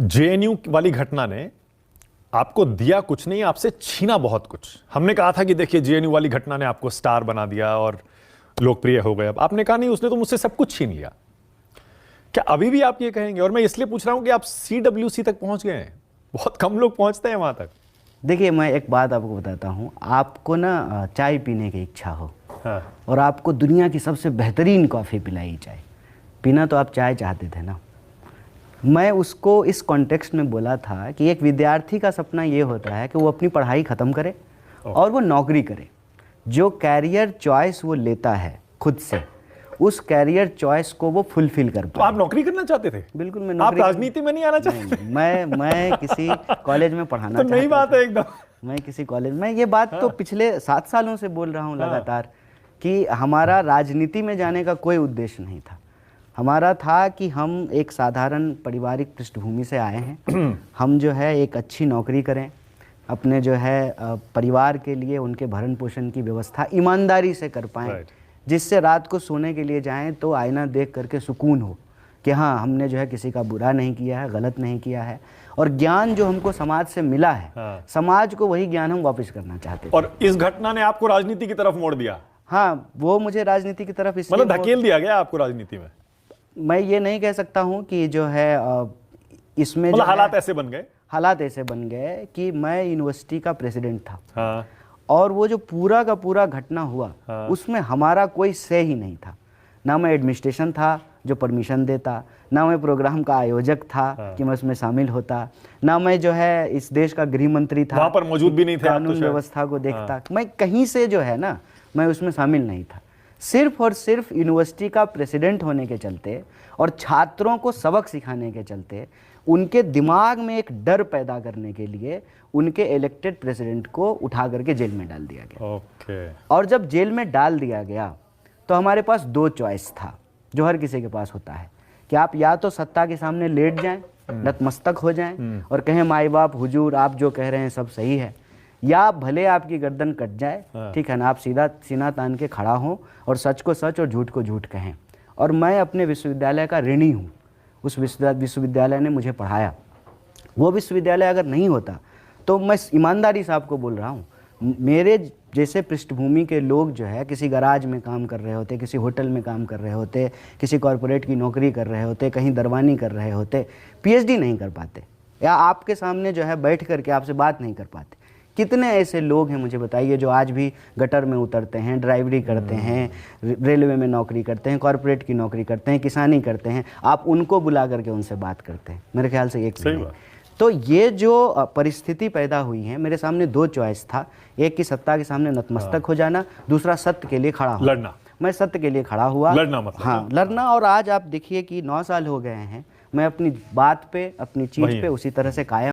JNU वाली घटना ने आपको दिया कुछ नहीं, आपसे छीना बहुत कुछ। हमने कहा था कि देखिए जेएनयू वाली घटना ने आपको स्टार बना दिया और लोकप्रिय हो गए। अब आपने कहा नहीं, उसने तो मुझसे सब कुछ छीन लिया। क्या अभी भी आप ये कहेंगे? और मैं इसलिए पूछ रहा हूं कि आप सीडब्ल्यूसी तक पहुंच गए हैं। बहुत कम लोग पहुंचते हैं वहां तक। देखिए, मैं एक बात आपको बताता हूँ। आपको ना चाय पीने की इच्छा हो, हाँ। और आपको दुनिया की सबसे बेहतरीन कॉफ़ी पिलाई जाए, पीना तो आप चाय चाहते थे ना। मैं उसको इस कॉन्टेक्स्ट में बोला था कि एक विद्यार्थी का सपना ये होता है कि वो अपनी पढ़ाई ख़त्म करे और वो नौकरी करे। जो कैरियर चॉइस वो लेता है खुद से, उस कैरियर चॉइस को वो फुलफिल कर पाए। तो आप नौकरी करना चाहते थे? बिल्कुल, मैं आप नौकरी राजनीति में नहीं आना चाहते? नहीं, मैं किसी कॉलेज में पढ़ाना तो नई बात है एकदम। मैं किसी कॉलेज में, ये बात तो पिछले 7 सालों से बोल रहा हूँ लगातार कि हमारा राजनीति में जाने का कोई उद्देश्य नहीं था। हमारा था कि हम एक साधारण पारिवारिक पृष्ठभूमि से आए हैं। हम जो है एक अच्छी नौकरी करें, अपने जो है परिवार के लिए उनके भरण पोषण की व्यवस्था ईमानदारी से कर पाएँ, जिससे रात को सोने के लिए जाएं तो आईना देख करके सुकून हो कि हाँ, हमने जो है किसी का बुरा नहीं किया है, गलत नहीं किया है। और ज्ञान जो हमको समाज से मिला है, समाज को वही ज्ञान हम वापस करना चाहते थे। और इस घटना ने आपको राजनीति की तरफ मोड़ दिया? हाँ, वो मुझे राजनीति की तरफ इसलिए मतलब धकेल दिया गया आपको राजनीति में? मैं ये नहीं कह सकता हूँ कि जो है इसमें मतलब हालात ऐसे बन गए? हालात ऐसे बन गए कि मैं यूनिवर्सिटी का प्रेसिडेंट था। हाँ। और वो जो पूरा का पूरा घटना हुआ, उसमें हमारा कोई से ही नहीं था। ना मैं एडमिनिस्ट्रेशन था जो परमिशन देता, ना मैं प्रोग्राम का आयोजक था कि मैं उसमें शामिल होता, ना मैं जो है इस देश का गृह मंत्री था, वहां पर मौजूद भी नहीं थे, कानून व्यवस्था को देखता। मैं कहीं से जो है ना, मैं उसमें शामिल नहीं था। सिर्फ और सिर्फ यूनिवर्सिटी का प्रेसिडेंट होने के चलते और छात्रों को सबक सिखाने के चलते, उनके दिमाग में एक डर पैदा करने के लिए उनके इलेक्टेड प्रेसिडेंट को उठा करके जेल में डाल दिया गया। ओके। और जब जेल में डाल दिया गया तो हमारे पास 2 चॉइस था, जो हर किसी के पास होता है, कि आप या तो सत्ता के सामने लेट जाएं, नतमस्तक हो जाएं और कहें माई बाप हुजूर आप जो कह रहे हैं सब सही है, या भले आपकी गर्दन कट जाए, ठीक है ना, आप सीधा सीना तान के खड़ा हों और सच को सच और झूठ को झूठ कहें। और मैं अपने विश्वविद्यालय का ऋणी हूँ। उस विश्वविद्यालय ने मुझे पढ़ाया। वो विश्वविद्यालय अगर नहीं होता तो मैं ईमानदारी से आपको बोल रहा हूँ, मेरे जैसे पृष्ठभूमि के लोग जो है किसी गराज में काम कर रहे होते, किसी होटल में काम कर रहे होते, किसी कॉरपोरेट की नौकरी कर रहे होते, कहीं दरवानी कर रहे होते, पीएचडी नहीं कर पाते, या आपके सामने जो है बैठ करके आपसे बात नहीं कर पाते। कितने ऐसे लोग हैं मुझे बताइए जो आज भी गटर में उतरते हैं, ड्राइवरी करते हैं, रेलवे में नौकरी करते हैं, कॉरपोरेट की नौकरी करते हैं, किसानी करते हैं, आप उनको बुला करके उनसे बात करते हैं? मेरे ख्याल से एक नहीं। तो ये जो परिस्थिति पैदा हुई है, मेरे सामने 2 चॉइस था, एक कि सत्ता के सामने नतमस्तक हो जाना, दूसरा सत्य के लिए खड़ा होना। लड़ना। मैं सत्य के लिए खड़ा हुआ, लड़ना मतलब? हाँ, लड़ना। और आज आप देखिए कि 9 साल हो गए हैं, मैं अपनी बात पे, अपनी चीज़ पे उसी तरह से कायम